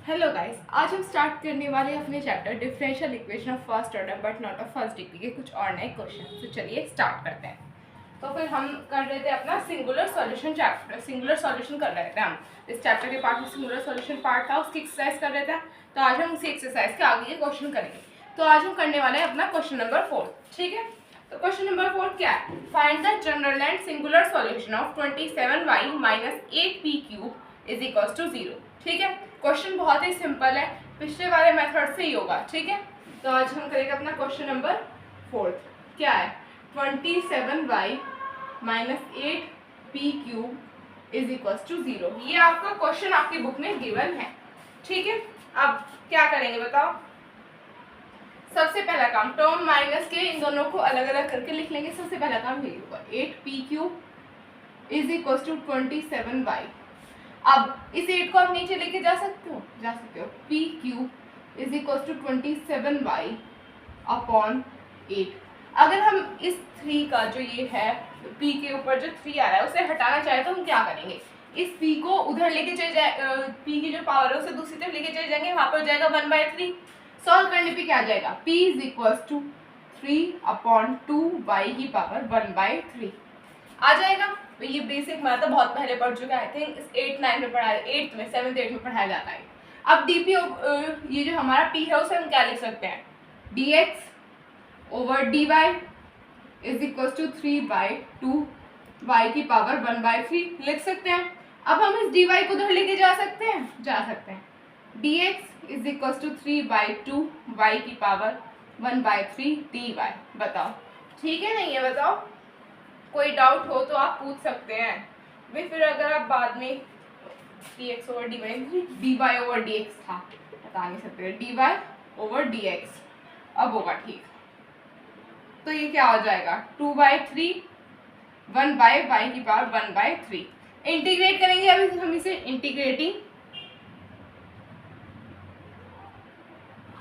Hello guys, आज हम start करने वाले हैं अपने chapter differential equation of first order but not of first degree के कुछ और नए क्वेश्चन। तो चलिए स्टार्ट करते हैं। तो फिर हम कर रहे थे अपना singular solution chapter, singular solution कर रहे थे हम। इस चैप्टर के पार्ट में सिंगुलर सॉल्यूशन पार्ट था, उसकी एक्सरसाइज कर रहे थे। तो आज हम उसी एक्सरसाइज के आगे के क्वेश्चन करेंगे। तो आज हम करने वाले हैं अपना क्वेश्चन नंबर 4। ठीक है, तो क्वेश्चन नंबर 4 क्या है? Find the general and singular solution of 27y minus 8p cube is equal to 0। ठीक है, क्वेश्चन बहुत ही सिंपल है, पिछले वाले मेथड से ही होगा। ठीक है, तो आज हम करेंगे अपना क्वेश्चन नंबर 4। क्या है? 27y minus 8p cube is equal to 0। ये आपका क्वेश्चन आपकी बुक में गिवन है। ठीक है, अब क्या करेंगे बताओ? सबसे पहला काम, टर्म माइनस के इन दोनों को अलग अलग करके लिख लेंगे। सबसे पहला काम यही होगा, 8p cube is equal to 27y। अब इस 8 को आप नीचे लेके जा सकते हो, p cube is equal to 27y upon 8। अगर हम इस 3 का जो ये है, p के ऊपर जो 3 आ रहा है उसे हटाना चाहे तो हम क्या करेंगे? इस p को उधर लेके चले जाए, p की जो पावर है उसे दूसरी तरफ लेके चले जाएंगे, वहां पर हो जाएगा 1/3। सॉल्व करने पे क्या आ जाएगा? p is equal to 3 upon 2y की पावर 1/3 आ जाएगा। तो ये बेसिक मैथ तो बहुत पहले पढ़ चुका है, आई थिंक 8-9 में पढ़ाया, 8th में 7th-8th में पढ़ाया जाता है। अब dp ये जो हमारा p है उसे हम क्या लिख सकते हैं? dx over dy is equal to 3/2 y की पावर 1/3 लिख सकते हैं। अब हम इस dy को उधर लेके जा सकते हैं, dx is equal to 3/2 y की पावर 1/3 dy। बताओ ठीक है नहीं है? बताओ, कोई डाउट हो तो आप पूछ सकते हैं भाई। फिर अगर आप बाद में dx over dy over dx था, बता नहीं सकते, dy ओवर dx अब होगा ठीक। तो ये क्या हो जाएगा? 2/3 1/y की पावर 1/3। इंटीग्रेट करेंगे अभी हम इसे,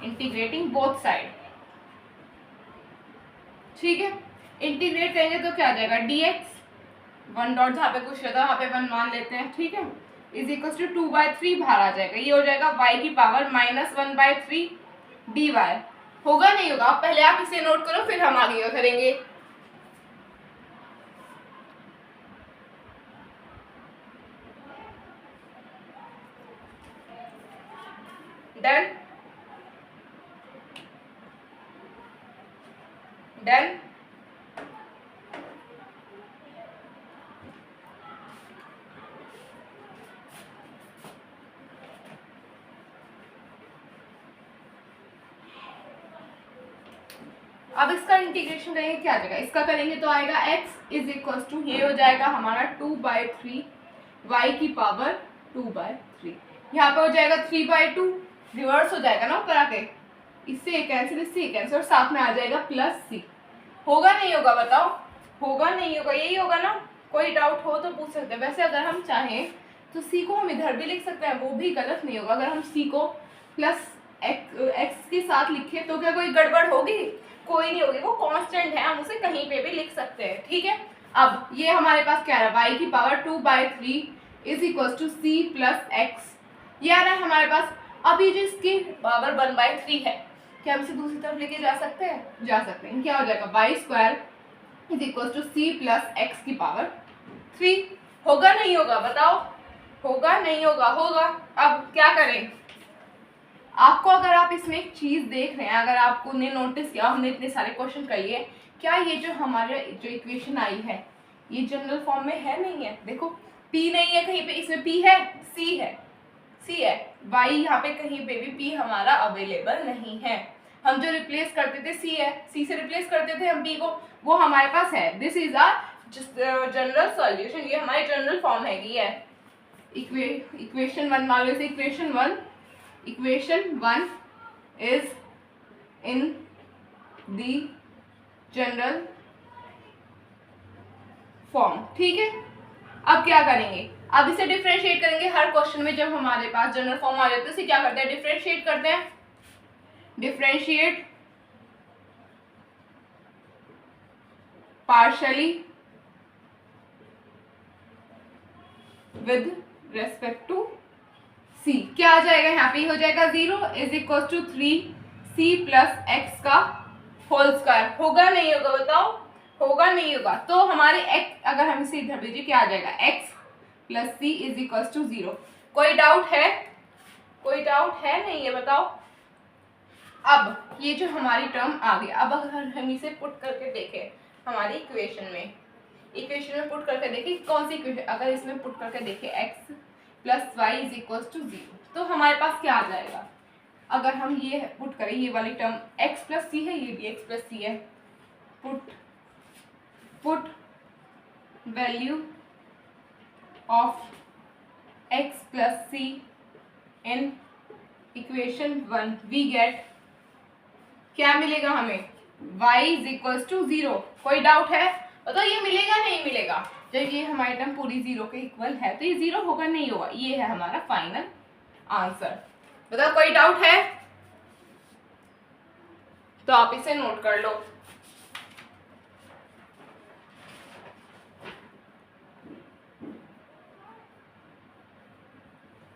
इंटीग्रेटिंग बोथ साइड। ठीक है, इंटीग्रेट करेंगे तो क्या आ जाएगा? dx 1 डॉट जहाँ पे कुछ रहता है वहाँ पे 1 मान लेते हैं। ठीक है, इज इक्वल टू 2/3 बाहर आ जाएगा, ये हो जाएगा y की पावर माइनस 1/3 dy। होगा नहीं होगा? पहले आप इसे नोट करो फिर हम आगे करेंगे। Done done. अब इसका इंटीग्रेशन करेंगे, क्या आ जाएगा? इसका करेंगे तो आएगा x इज इक्वल टू, ये हो जाएगा हमारा 2/3 y की पावर 2/3। यहाँ पे हो जाएगा 3/2, रिवर्स हो जाएगा ना ऊपर आके, इससे कैंसिल, इससे कैंसिल, और साथ में आ जाएगा प्लस c। होगा नहीं होगा? बताओ, होगा नहीं होगा? यही होगा ना? कोई डाउट हो तो पूछ सकते हैं। वैसे अगर हम चाहें तो c को हम इधर भी लिख सकते हैं, वो भी गलत नहीं होगा। अगर हम c को प्लस x के साथ लिखे तो क्या कोई गड़बड़ होगी? कोई नहीं होगी, वो कांस्टेंट है, हम उसे कहीं पे भी लिख सकते हैं। ठीक है, अब ये हमारे पास क्या है? y की power 2/3 is equal to c plus x, ये आ रहा है हमारे पास। अब ये जो इसकी पावर 1/3 है, क्या हम इसे दूसरी तरफ लेके जा सकते हैं? जा सकते हैं। क्या हो जाएगा? y² is equal to c plus x की पावर 3। होगा नहीं होगा? बताओ, होगा नहीं होगा? होगा। अब क्या करें? आपको, अगर आप इसमें एक चीज देख रहे हैं, अगर आपको ने नोटिस किया, हमने इतने सारे क्वेश्चन करिए, क्या ये जो हमारे जो इक्वेशन आई है ये जनरल फॉर्म में है? नहीं है। देखो p नहीं है कहीं पे, इसमें p है, c है, c है, y यहाँ पे कहीं पे भी p हमारा अवेलेबल नहीं है। हम जो रिप्लेस करते थे c है, c से रिप्लेस करते थे हम p को, वो हमारे पास है। This is our general solution, ये हमारी जनरल फॉर्म हैगी है। इक्वेशन 1 मान लो इसे equation 1 is in the general form। ठीक है, अब क्या करेंगे? अब इसे डिफरेंशिएट करेंगे। हर क्वेश्चन में जब हमारे पास जनरल फॉर्म आ जाता है इसे क्या करते हैं? डिफरेंशिएट करते हैं। Differentiate partially with respect to c क्या आ जाएगा यहाँ पे, हो जाएगा 0 is equal to 3c plus x का होल स्क्वायर। होगा नहीं होगा बताओ, होगा नहीं होगा। तो हमारे x अगर हम इसे इधर भेजिए क्या आ जाएगा, x plus c is equal to 0। कोई डाउट है, कोई डाउट है नहीं है बताओ। अब ये जो हमारी टर्म आ गई, अब अगर हम इसे पुट करके देखें हमारी इक्वेशन में पुट करके देखें कौन सी इक्वेशन, अगर इसमें पुट करके देखें x plus y is equal to 0 तो हमारे पास क्या आ जाएगा। अगर हम ये पुट करें, ये वाली टर्म x प्लस सी है, ये भी x प्लस सी है, put value of x plus c in equation 1 we get, क्या मिलेगा हमें, y इज इक्वल टू 0। कोई डाउट है बताओ, ये मिलेगा नहीं मिलेगा, जब ये हमारी टर्म पूरी 0 के इक्वल है तो ये 0 होगा नहीं होगा, ये है हमारा फाइनल आंसर। बताओ कोई डाउट है तो आप इसे नोट कर लो।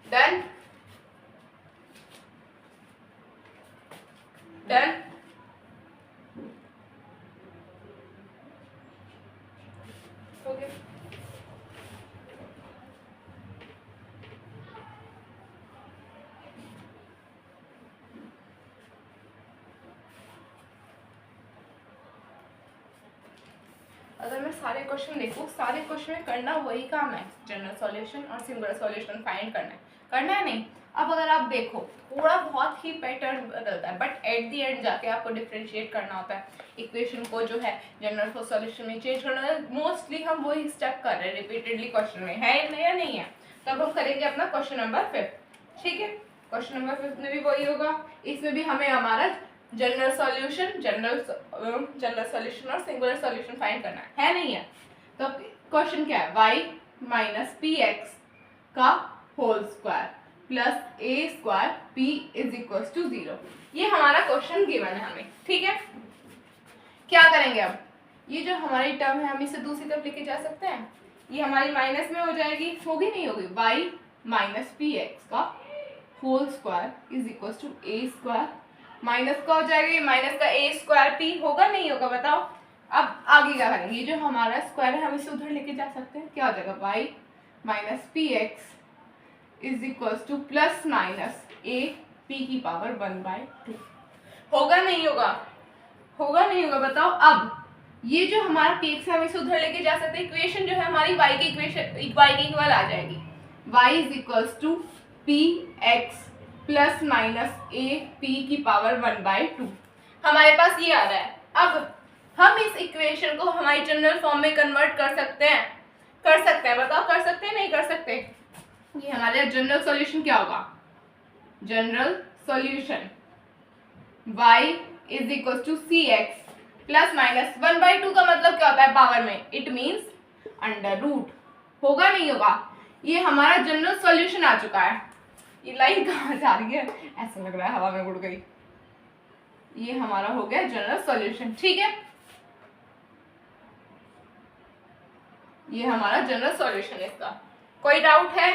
Done, done. ओके, अगर मैं सारे क्वेश्चन देखूँ, सारे क्वेश्चन में करना वही काम है, जनरल सॉल्यूशन और सिंगुलर सॉल्यूशन फाइंड करना है नहीं। अब अगर आप देखो थोड़ा बहुत ही पैटर्न बदलता है, बट एट दी एंड जाके आपको डिफ्रेंशिएट करना होता है इक्वेशन को, जो है जनरल सॉल्यूशन में चेंज करना है। मोस्टली हम वही स्टेप कर रहे हैं रिपीटेडली क्वेश्चन में, है या नहीं है। तब हम करेंगे अपना क्वेश्चन नंबर 5, ठीक है। क्वेश्चन नंबर 5 में भी वही होगा, इसमें भी हमें हमारा जनरल सॉल्यूशन और सिंगुलर सॉल्यूशन फाइंड करना है नहीं है। तो क्वेश्चन क्या है, y माइनस पी एक्स का whole square plus a square p is equal to 0, ये हमारा क्वेश्चन गिवन है हमें, ठीक है। क्या करेंगे अब, ये जो हमारी टर्म है हम इसे दूसरी तरफ लेके जा सकते हैं, ये हमारी माइनस में हो जाएगी, होगी नहीं होगी, y माइनस पी एक्स का whole square is equal to a square, minus का हो जाएगा ये माइनस का ए स्क्वायर पी, होगा नहीं होगा बताओ। अब आगे क्या करेंगे, ये जो हमारा स्क्वायर है हम इसे उधर लेके जा सकते हैं, क्या हो जाएगा, y minus p x is equal two plus minus a p की पावर 1/2, होगा नहीं होगा, होगा नहीं होगा बताओ। अब ये जो हमारा पी एक्स है हम इसे उधर लेके जा सकते हैं, इक्वेशन जो है हमारी y की इक्वेशन y के इक्वल आ जाएगी, y is equal to p x plus minus a p की पावर 1/2, हमारे पास ये आ रहा है। अब हम इस इक्वेशन को हमारी जनरल फॉर्म में कन्वर्ट कर सकते हैं, बताओ कर सकते हैं नहीं कर सकते। ये हमारा जनरल सॉल्यूशन क्या होगा, general solution y is equal to c x plus minus 1/2 का मतलब क्या होता है पावर में, इट मीन्स अंडर रूट, होगा नहीं होगा। ये हमारा जनरल सॉल्यूशन आ चुका है। ये लाइन कहाँ जा रही है, ऐसा लग रहा है हवा में उड़ गई। ये हमारा हो गया जनरल सॉल्यूशन, ठीक है, ये हमारा जनरल सॉल्यूशन है इसका। कोई डाउट है।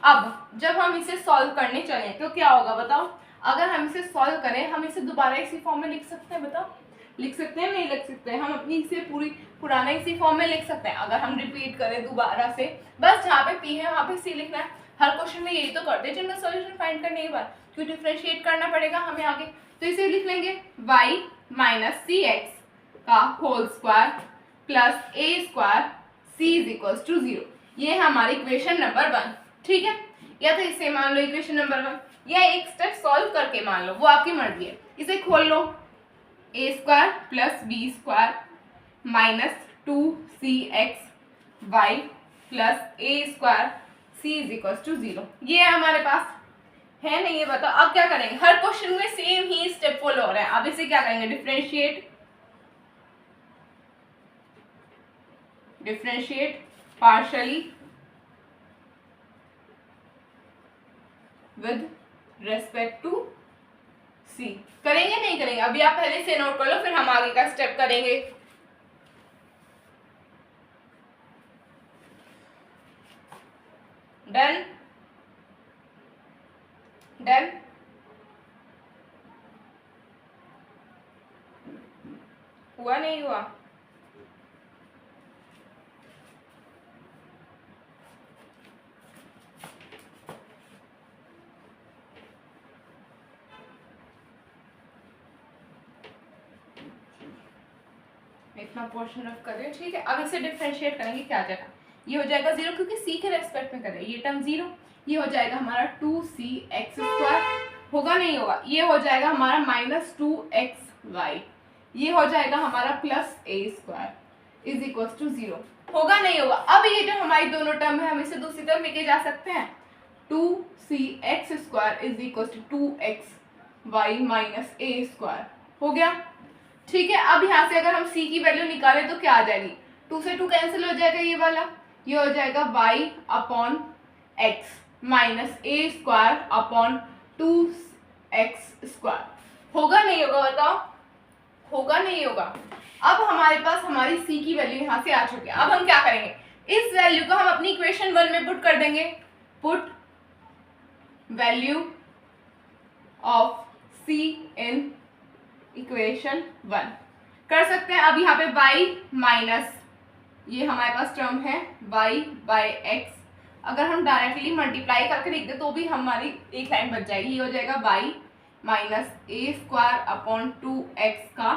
अब जब हम इसे सॉल्व करने चलें तो क्या होगा बताओ, अगर हम इसे सॉल्व करें हम इसे दोबारा इसी फॉर्म में लिख सकते हैं, बताओ लिख सकते हैं नहीं लिख सकते हैं, हम अपनी इसे पुराना इसी फॉर्म में लिख सकते हैं। अगर हम रिपीट करें दोबारा से, बस जहाँ पे पी है वहाँ पे सी लिखना है। हर क्वेश्चन में यही तो करते हैं जनरल सॉल्यूशन फाइंड करने के बाद, क्यों डिफरेंशिएट करना पड़ेगा हमें आगे। तो इसे लिख लेंगे y माइनस सी एक्स का whole square plus a square c is equal to 0, ये है हमारी इक्वेशन नंबर 1, ठीक है। या तो इसे मान लो इक्वेशन नंबर 1, या एक स्टेप सॉल्व करके मान लो, वो आपकी मर्जी है। इसे खोल लो, a square plus b square minus 2cx y plus a square c is equal to 0, ये है हमारे पास, है नहीं ये बताओ। अब क्या करेंगे, हर क्वेश्चन में सेम ही स्टेप फॉलो हो रहा है। अब इसे क्या करेंगे, differentiate partially with respect to c, करेंगे नहीं करेंगे, अभी आप पहले से नोट कर लो, फिर हम आगे का स्टेप करेंगे। Done, done. हुआ नहीं हुआ? इतना पोर्शन रफ कर रही हूँ, ठीक है। अब इसे डिफरेंशिएट करेंगे, क्या आ जाएगा, ये हो जाएगा 0 क्योंकि c के रेस्पेक्ट में करें, ये टर्म 0, ये हो जाएगा हमारा 2cx², होगा नहीं होगा, ये हो जाएगा हमारा -2xy, ये हो जाएगा हमारा +a² इज इक्वल टू 0, होगा नहीं होगा। अब ये जो हमारी दोनों टर्म है हम इसे दूसरी तरफ लेके जा सकते हैं, 2cx² is equal to 2xy -a², हो गया, ठीक है। अब यहाँ से अगर हम c की वैल्यू निकालें तो क्या आ जाएगी, 2 से 2 कैंसिल हो जाएगा, ये वाला, ये हो जाएगा y/x -a²/2x², होगा नहीं होगा, बताओ, होगा नहीं होगा। अब हमारे पास हमारी c की वैल्यू यहाँ से आ चुकी है। अब हम क्या करेंगे, इस वैल्यू को हम अपनी इक्वेशन 1 में पुट कर देंगे, put value of c in equation 1 कर सकते हैं। अब यहाँ पे y माइनस ये हमारे पास टर्म है y/x, अगर हम डायरेक्टली मल्टीप्लाई करके लिख दे तो भी हमारी एक लाइन बच जाएगी, ये हो जाएगा y -a²/2x का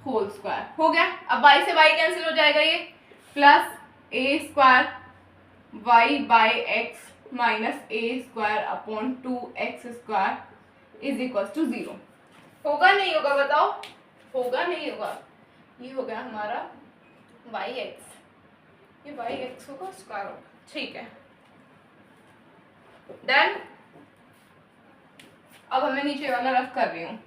होल स्क्वायर, हो गया। अब y से y कैंसिल हो जाएगा, ये plus a² y/x -a²/2x² is equal to 0, होगा नहीं होगा, बताओ, होगा नहीं होगा। ये हो गया हमारा yx, ये yx होगा स्क्वायर होगा, ठीक है, डन। अब हमें नीचे वाला रफ कर रही हूँ।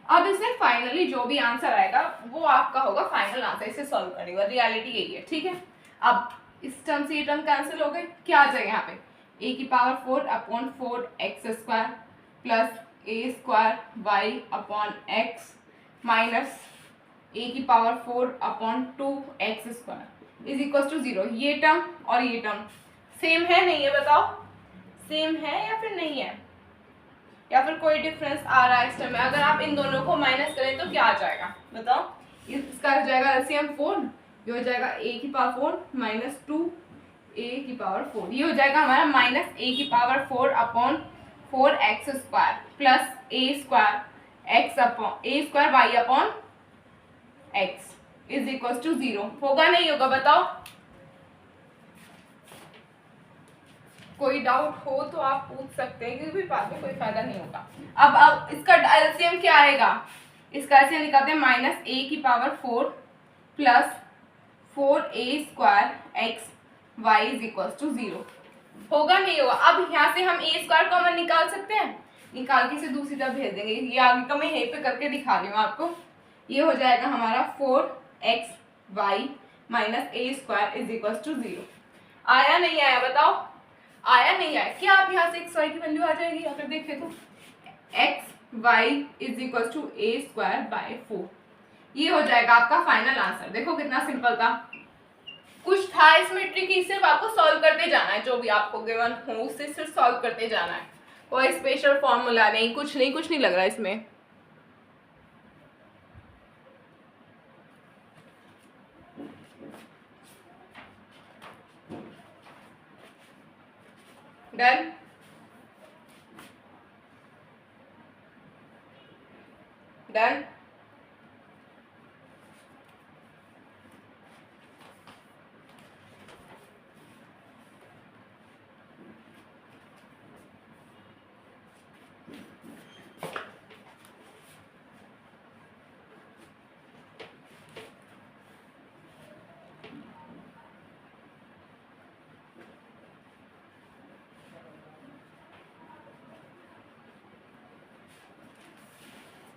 अब इसमें फाइनली जो भी आंसर आएगा वो आपका होगा फाइनल आंसर, इसे सॉल्व करने का रियलिटी यही है, ठीक है। अब इस टर्म से ये टर्म कैंसिल हो गए, क्या आ जाएगा यहाँ पे, a⁴/4x² plus a²y/x minus a⁴/2x² is equal to 0। ये टर्म और ये टर्म सेम है नहीं है, बताओ, सेम है या फिर नहीं है, या फिर कोई डिफरेंस आ रहा है इस टर्म में। अगर आप इन दोनों को माइनस करें तो क्या आ जाएगा, बताओ, इसका हो जाएगा एलसीएम 4, ये हो जाएगा a⁴ - 2a⁴, ये हो जाएगा हमारा -a⁴/4x² plus a²y/x is equal to 0, होगा नहीं होगा, बताओ। कोई डाउट हो तो आप पूछ सकते हैं, क्योंकि बाद में कोई फायदा नहीं होगा। अब इसका एलसीएम क्या आएगा, इसका एलसीएम निकालते हैं -a⁴ plus 4a²xy is equal to 0, होगा नहीं होगा। अब यहाँ से हम a² कॉमन निकाल सकते हैं, निकाल के इसे दूसरी तरफ भेज देंगे, ये आगे का मैं यहीं पे करके दिखा रही हूँ आपको। ये हो जाएगा हमारा 4xy -a² is equal to 0, आया नहीं आया, बताओ, आया नहीं आया। क्या आप यहाँ से xy की वैल्यू आ जाएगी, अगर देखें तो xy is equal to a²/4, ये हो जाएगा आपका फाइनल आंसर। देखो कितना सिंपल था, कुछ था इसमें ट्रिक, सिर्फ आपको सॉल्व करते जाना है, जो भी आपको गिवन हो उससे सिर्फ सॉल्व करते जाना है, कोई स्पेशल फॉर्मूला नहीं, कुछ नहीं लग रहा इसमें। Done, done.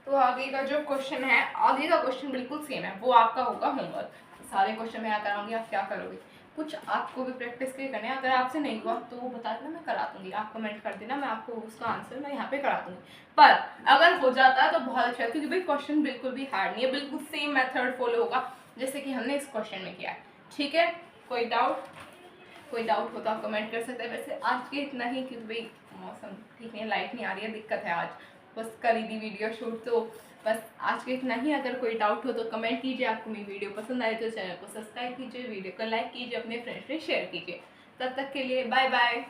तो आगे का जो क्वेश्चन है, आगे का क्वेश्चन बिल्कुल सेम है, वो आपका होगा होमवर्क। सारे क्वेश्चन मैं कराऊंगी, आप क्या करोगे, कुछ आपको भी प्रैक्टिस के करने हैं। अगर आपसे नहीं हुआ तो वो बता देना, मैं करा दूंगी, आप कमेंट कर देना, मैं आपको उसका आंसर मैं यहाँ पे करा दूंगी। पर अगर हो जाता है तो बहुत अच्छा है, क्योंकि भाई क्वेश्चन बिल्कुल भी हार्ड नहीं है, बिल्कुल सेम मेथड फॉलो होगा जैसे कि हमने इस क्वेश्चन में किया है, ठीक है। कोई डाउट, कोई डाउट हो तो आप कमेंट कर सकते हैं। वैसे आज के इतना ही, क्योंकि भाई मौसम ठीक नहीं, लाइट नहीं आ रही है, दिक्कत है आज, बस कर ही दी वीडियो शूट। तो बस आज के इतना ही। अगर कोई डाउट हो तो कमेंट कीजिए। आपको मेरी वीडियो पसंद आए तो चैनल को सब्सक्राइब कीजिए, वीडियो को लाइक कीजिए, अपने फ्रेंड्स से शेयर कीजिए। तब तक के लिए बाय बाय।